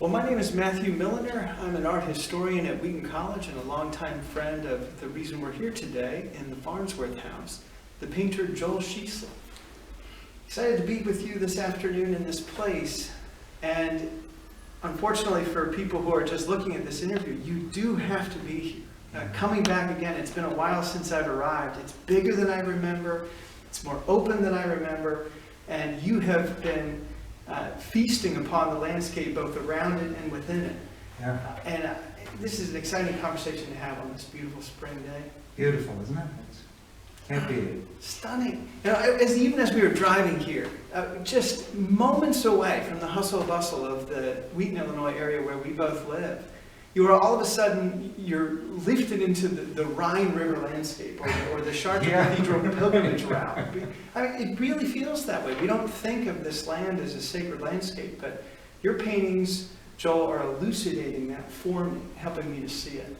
Well, my name is Matthew Milliner. I'm an art historian at Wheaton College and a longtime friend of the reason we're here today in the Farnsworth House, the painter Joel Sheesley. Excited to be with you this afternoon in this place. And unfortunately for people who are just looking at this interview, you do have to be here. Coming back again, it's been a while since I've arrived. It's bigger than I remember. It's more open than I remember. And you have been feasting upon the landscape both around it and within it. Yeah. And this is an exciting conversation to have on this beautiful spring day. Beautiful, isn't it? Can't beat it. Stunning. You know, even as we were driving here, just moments away from the hustle bustle of the Wheaton, Illinois area where we both live, you are all of a sudden, you're lifted into the Rhine River landscape or the Chartres Cathedral pilgrimage route. I mean, it really feels that way. We don't think of this land as a sacred landscape, but your paintings, Joel, are elucidating that for me, helping me to see it.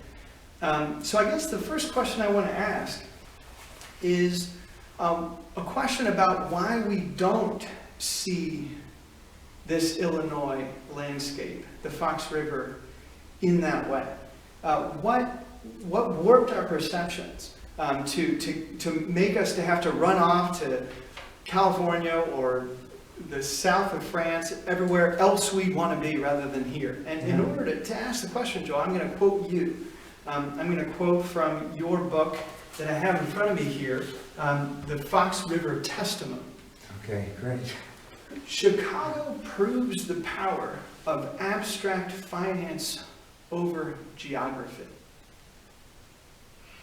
So I guess the first question I want to ask is a question about why we don't see this Illinois landscape, the Fox River, in that way. What warped our perceptions to make us to have to run off to California or the south of France, everywhere else we want to be rather than here? And in order to ask the question, Joel, I'm going to quote you. I'm going to quote from your book that I have in front of me here, the Fox River Testimony. Okay, great. Chicago proves the power of abstract finance over geography,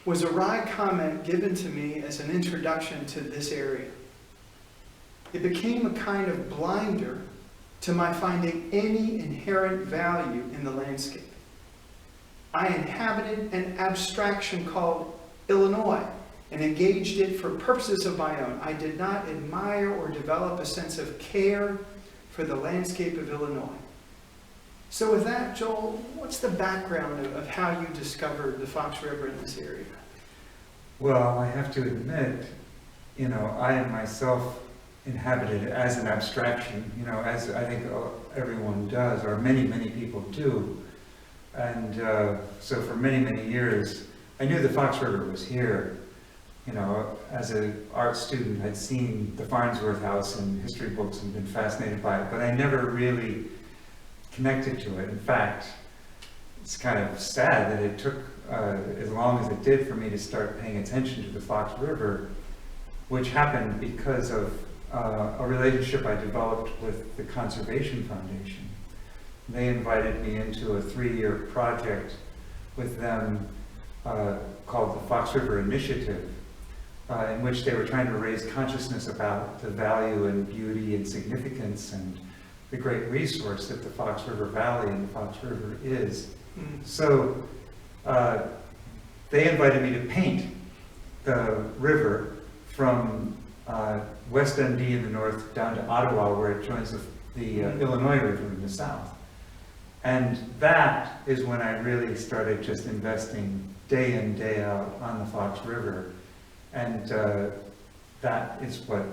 was a wry comment given to me as an introduction to this area. It became a kind of blinder to my finding any inherent value in the landscape. I inhabited an abstraction called Illinois and engaged it for purposes of my own. I did not admire or develop a sense of care for the landscape of Illinois. So with that, Joel, what's the background of how you discovered the Fox River in this area? Well, I have to admit, I am myself inhabited as an abstraction, as I think everyone does, or many, many people do. And so for many, many years, I knew the Fox River was here. As an art student, I'd seen the Farnsworth House in history books and been fascinated by it, but I never really connected to it. In fact, it's kind of sad that it took as long as it did for me to start paying attention to the Fox River, which happened because of a relationship I developed with the Conservation Foundation. They invited me into a 3-year project with them called the Fox River Initiative, in which they were trying to raise consciousness about the value and beauty and significance and the great resource that the Fox River Valley and the Fox River is. So they invited me to paint the river from West Dundee in the north down to Ottawa, where it joins the Illinois River in the south. And that is when I really started just investing day in, day out on the Fox River. And that is what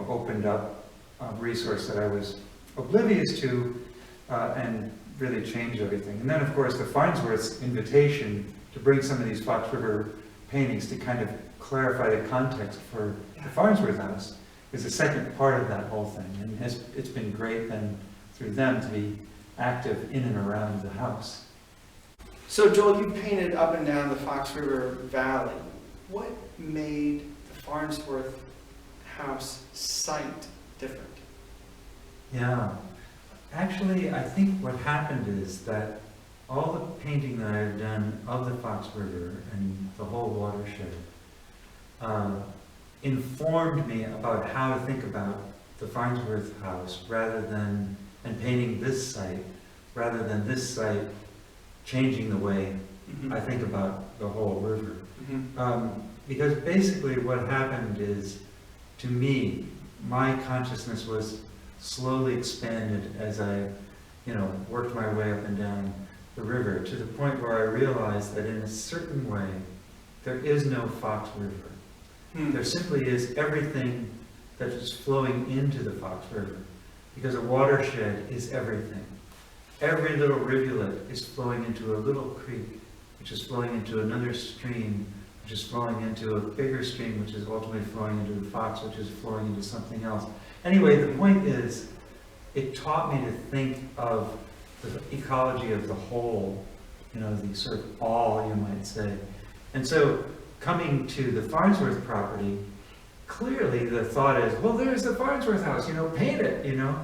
opened up a resource that I was oblivious to and really changed everything. And then, of course, the Farnsworth's invitation to bring some of these Fox River paintings to kind of clarify the context for the Farnsworth House is the second part of that whole thing. And it's been great then through them to be active in and around the house. So Joel, you painted up and down the Fox River Valley. What made the Farnsworth House site different? Yeah, actually I think what happened is that all the painting that I've done of the Fox River and the whole watershed informed me about how to think about the Farnsworth House and painting this site, rather than this site changing the way I think about the whole river. Because basically what happened is, to me, my consciousness was slowly expanded as I, worked my way up and down the river, to the point where I realized that in a certain way, there is no Fox River. There simply is everything that is flowing into the Fox River, because a watershed is everything. every little rivulet is flowing into a little creek, which is flowing into another stream, which is flowing into a bigger stream, which is ultimately flowing into the Fox, which is flowing into something else. Anyway, the point is, it taught me to think of the ecology of the whole, you know, the sort of all, you might say. And so, coming to the Farnsworth property, clearly the thought is, well, there's the Farnsworth House, you know, paint it, you know.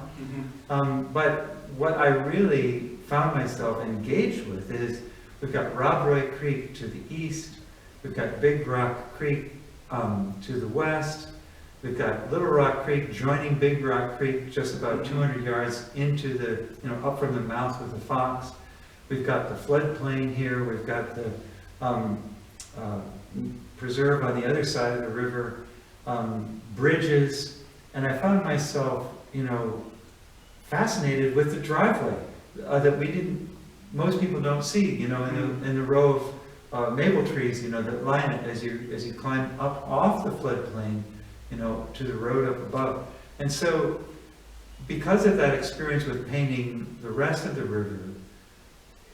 But what I really found myself engaged with is, we've got Rob Roy Creek to the east, we've got Big Rock Creek to the west, we've got Little Rock Creek joining Big Rock Creek just about 200 yards into the, you know, up from the mouth of the Fox. We've got the floodplain here, we've got the preserve on the other side of the river, bridges, and I found myself, you know, fascinated with the driveway that we didn't, most people don't see, you know, in the row of maple trees, you know, that line it as you climb up off the floodplain, you know, to the road up above. And so, because of that experience with painting the rest of the river,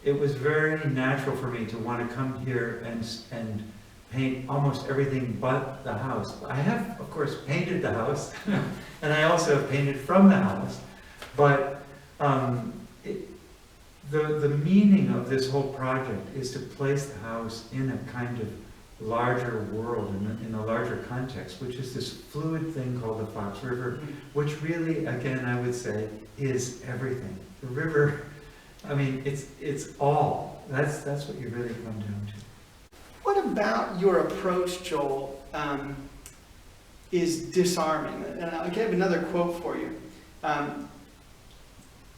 it was very natural for me to want to come here and paint almost everything but the house. I have, of course, painted the house, and I also have painted from the house, but the meaning of this whole project is to place the house in a kind of larger world, in a larger context, which is this fluid thing called the Fox River, which really, again, I would say, is everything. The river, I mean, it's all. That's what you really come down to. What about your approach, Joel, is disarming? And I'll give another quote for you.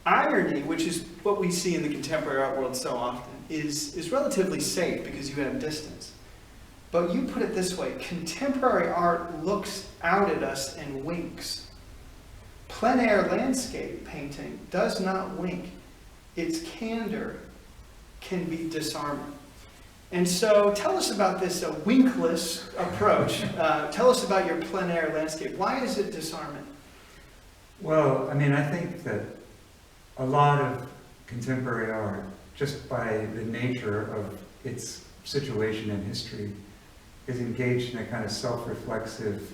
Irony, which is what we see in the contemporary art world so often, is relatively safe because you have distance. But you put it this way: contemporary art looks out at us and winks. Plein air landscape painting does not wink. Its candor can be disarming. And so tell us about this winkless approach. Tell us about your plein air landscape. Why is it disarming? Well, I mean, I think that a lot of contemporary art, just by the nature of its situation in history, is engaged in a kind of self-reflexive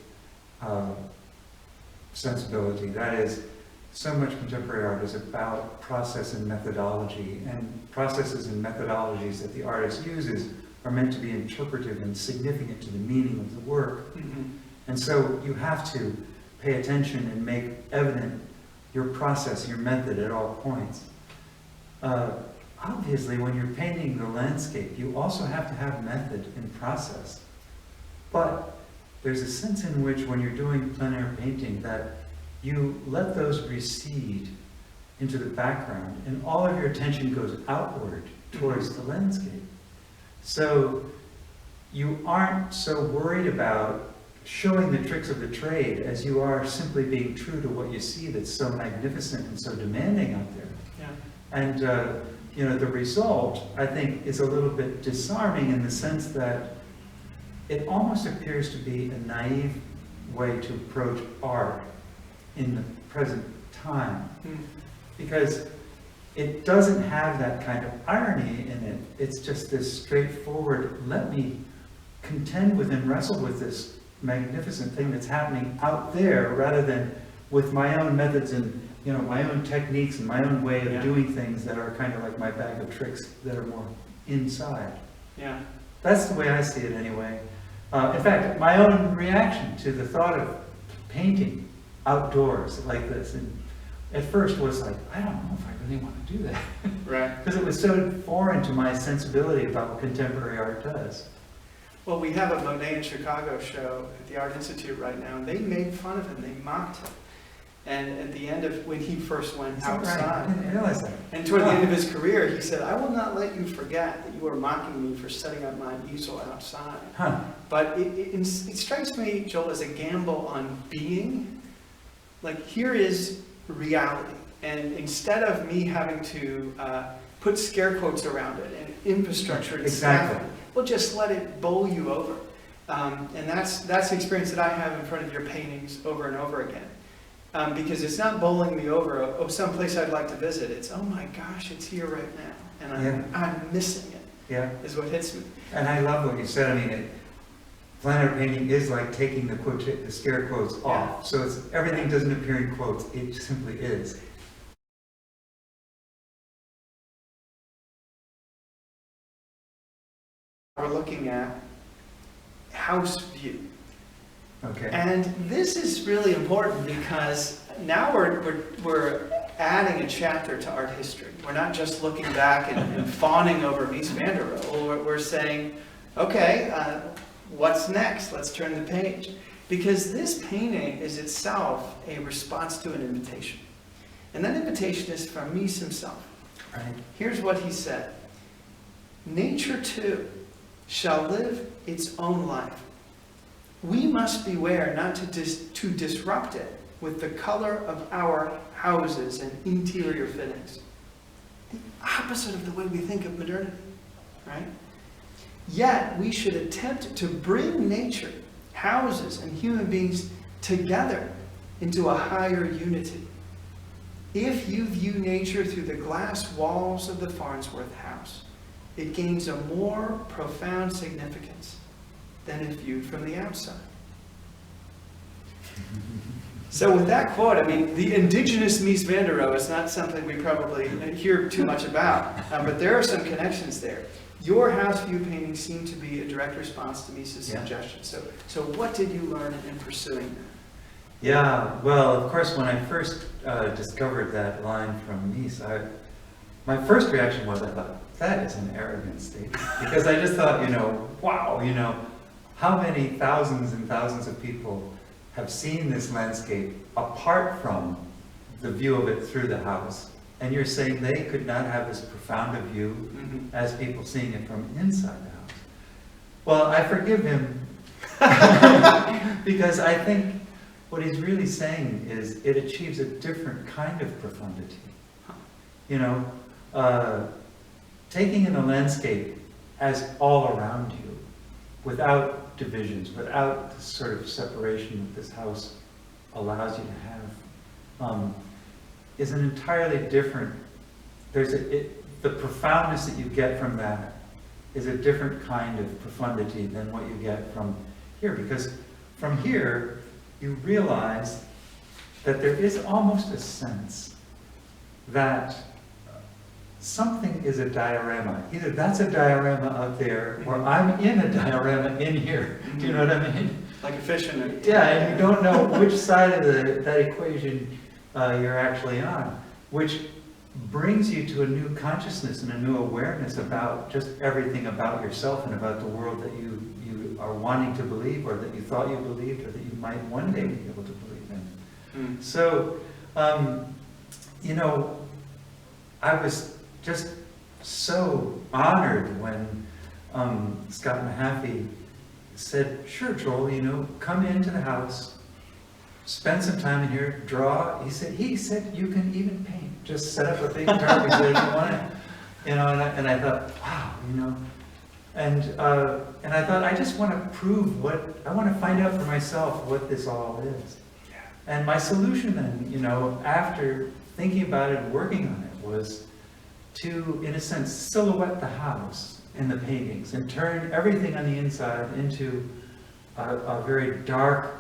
sensibility. That is, so much contemporary art is about process and methodology, and processes and methodologies that the artist uses are meant to be interpretive and significant to the meaning of the work. And so you have to pay attention and make evident your process, your method at all points. Obviously, when you're painting the landscape, you also have to have method and process. But there's a sense in which, when you're doing plein air painting, that you let those recede into the background, and all of your attention goes outward towards the landscape. So you aren't so worried about showing the tricks of the trade as you are simply being true to what you see that's so magnificent and so demanding out there. Yeah. And you know, the result, I think, is a little bit disarming in the sense that it almost appears to be a naive way to approach art in the present time, because it doesn't have that kind of irony in it. It's just this straightforward, let me contend with and wrestle with this magnificent thing that's happening out there, rather than with my own methods and, you know, my own techniques and my own way of doing things that are kind of like my bag of tricks that are more inside. Yeah. That's the way I see it anyway. In fact, my own reaction to the thought of painting outdoors like this, and at first was like, I don't know if I really want to do that. Right. Because it was so foreign to my sensibility about what contemporary art does. Well, we have a Monet in Chicago show at the Art Institute right now, and they made fun of him, they mocked him. And at the end of, when he first went outside, right? I didn't realize that. And toward the end of his career, he said, I will not let you forget that you are mocking me for setting up my easel outside. But it strikes me, Joel, as a gamble on being. Like, here is reality. And instead of me having to put scare quotes around it and infrastructure and exactly, we'll just let it bowl you over. And that's the experience that I have in front of your paintings over and over again. Because it's not bowling me over, oh, someplace I'd like to visit. It's, oh my gosh, it's here right now. And I'm missing it, is what hits me. And I love what you said. I mean, planar painting is like taking the scare quotes off. So everything doesn't appear in quotes, it simply is. We're looking at house view. Okay. And this is really important because now we're adding a chapter to art history. We're not just looking back and fawning over Mies van der Rohe. We're saying, okay, what's next? Let's turn the page. Because this painting is itself a response to an invitation. And that invitation is from Mies himself. Right. Here's what he said. Nature too shall live its own life. We must beware not to disrupt it with the color of our houses and interior fittings. The opposite of the way we think of modernity, right? Yet we should attempt to bring nature, houses, and human beings together into a higher unity. If you view nature through the glass walls of the Farnsworth House, it gains a more profound significance than if viewed from the outside. So with that quote, I mean, the indigenous Mies van der Rohe is not something we probably hear too much about, but there are some connections there. Your house view paintings seem to be a direct response to Mies's suggestion. So what did you learn in pursuing that? Yeah, well, of course, when I first discovered that line from Mies, my first reaction was, I thought, that is an arrogant statement. Because I just thought, wow, how many thousands and thousands of people have seen this landscape apart from the view of it through the house. And you're saying they could not have as profound a view as people seeing it from inside the house. Well, I forgive him because I think what he's really saying is it achieves a different kind of profundity. Taking in a landscape as all around you, without divisions, without the sort of separation that this house allows you to have, is an entirely different, the profoundness that you get from that is a different kind of profundity than what you get from here. Because from here, you realize that there is almost a sense that something is a diorama. Either that's a diorama out there, or I'm in a diorama in here. Do you know what I mean? Like a fish in a... Yeah, and you don't know which side of that equation you're actually on, which brings you to a new consciousness and a new awareness about just everything about yourself and about the world that you are wanting to believe, or that you thought you believed, or that you might one day be able to believe in. So, I was just so honored when Scott Mahaffey said, sure, Joel, come into the house, spend some time in here, draw. He said you can even paint. Just set up a big carpet if you want it. And I thought, wow, and I thought, I just want to prove I want to find out for myself what this all is. And my solution then, after thinking about it and working on it, was to, in a sense, silhouette the house in the paintings and turn everything on the inside into a very dark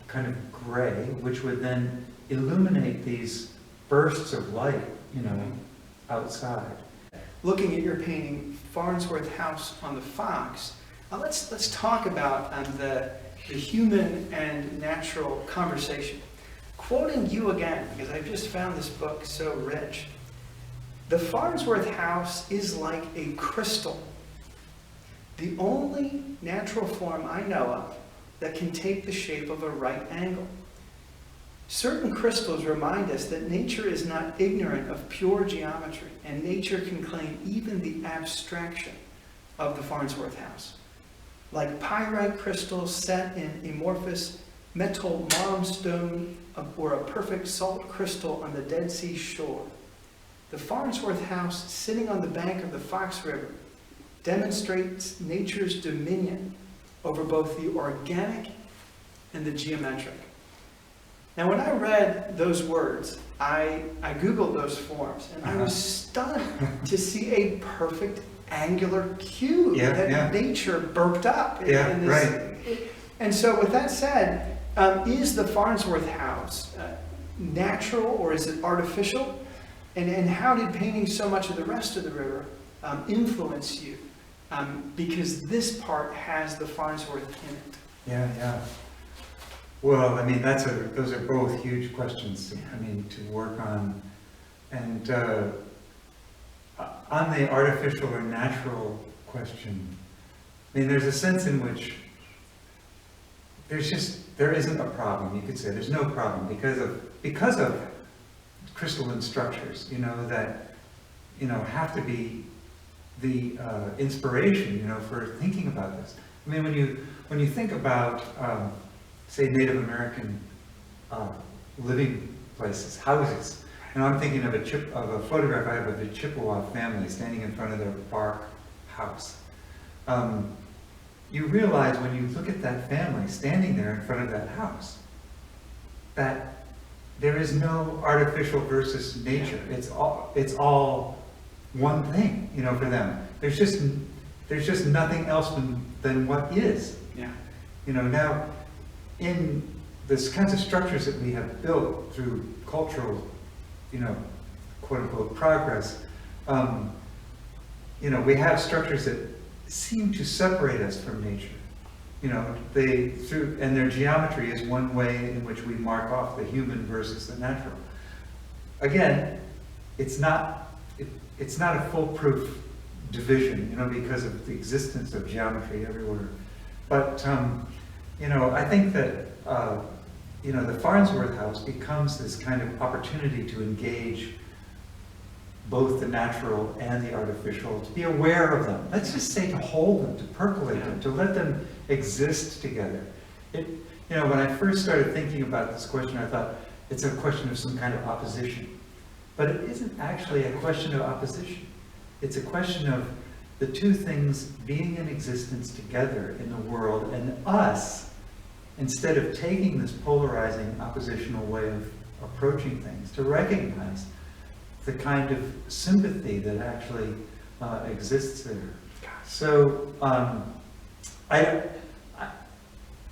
kind of gray, which would then illuminate these bursts of light, outside. Looking at your painting, Farnsworth House on the Fox, let's talk about the human and natural conversation. Quoting you again, because I've just found this book so rich. The Farnsworth House is like a crystal, the only natural form I know of that can take the shape of a right angle. Certain crystals remind us that nature is not ignorant of pure geometry, and nature can claim even the abstraction of the Farnsworth House. Like pyrite crystals set in amorphous metal marmstone or a perfect salt crystal on the Dead Sea shore, the Farnsworth House, sitting on the bank of the Fox River, demonstrates nature's dominion over both the organic and the geometric. And when I read those words, I Googled those forms, and I was stunned to see a perfect angular cube that nature burped up. In this. Right. And so with that said, is the Farnsworth House natural or is it artificial? And how did painting so much of the rest of the river influence you? Because this part has the Farnsworth in it. Yeah. Well, I mean, those are both huge questions, I mean, to work on. And on the artificial or natural question, I mean, there's a sense in which there isn't a problem, you could say. There's no problem because of crystalline structures, that, have to be the inspiration, for thinking about this. I mean, when you think about, say, Native American living places, houses, and I'm thinking of a photograph I have of the Chippewa family standing in front of their bark house. You realize when you look at that family standing there in front of that house, that there is no artificial versus nature. It's all one thing, for them. There's just nothing else than what is. Yeah. Now, in this kinds of structures that we have built through cultural, quote unquote progress, we have structures that seem to separate us from nature. And their geometry is one way in which we mark off the human versus the natural. Again, it's not a foolproof division, because of the existence of geometry everywhere. But I think that the Farnsworth House becomes this kind of opportunity to engage both the natural and the artificial, to be aware of them. Let's just say to hold them, to percolate them, to let them exist together. When I first started thinking about this question, I thought it's a question of some kind of opposition. But it isn't actually a question of opposition. It's a question of the two things being in existence together in the world, and us, instead of taking this polarizing, oppositional way of approaching things, to recognize the kind of sympathy that actually exists there. So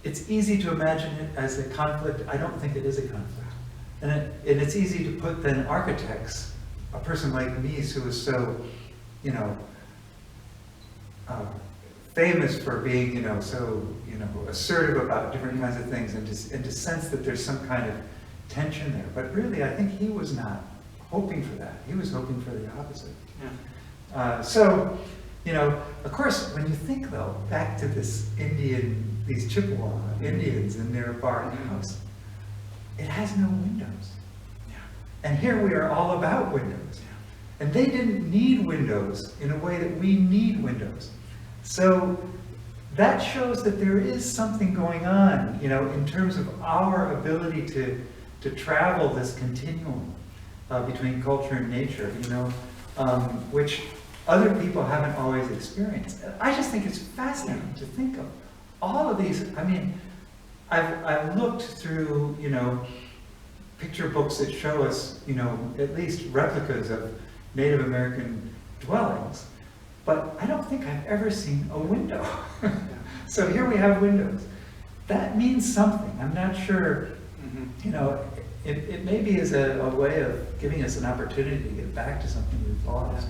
it's easy to imagine it as a conflict. I don't think it is a conflict. And it's easy to put then architects, a person like me who is so, famous for being, so, assertive about different kinds of things, and to sense that there's some kind of tension there. But really, I think he was not hoping for that. He was hoping for the opposite. Yeah. Of course, when you think, though, back to these Chippewa Indians in their bark house, it has no windows. Yeah. And here we are all about windows. Yeah. And they didn't need windows in a way that we need windows. So that shows that there is something going on, in terms of our ability to travel this continuum between culture and nature, which other people haven't always experienced. I just think it's fascinating to think of all of these. I mean, I've looked through, picture books that show us, at least replicas of Native American dwellings, but I don't think I've ever seen a window. So here we have windows. That means something. I'm not sure, it maybe is a way of giving us an opportunity to get back to something we've lost.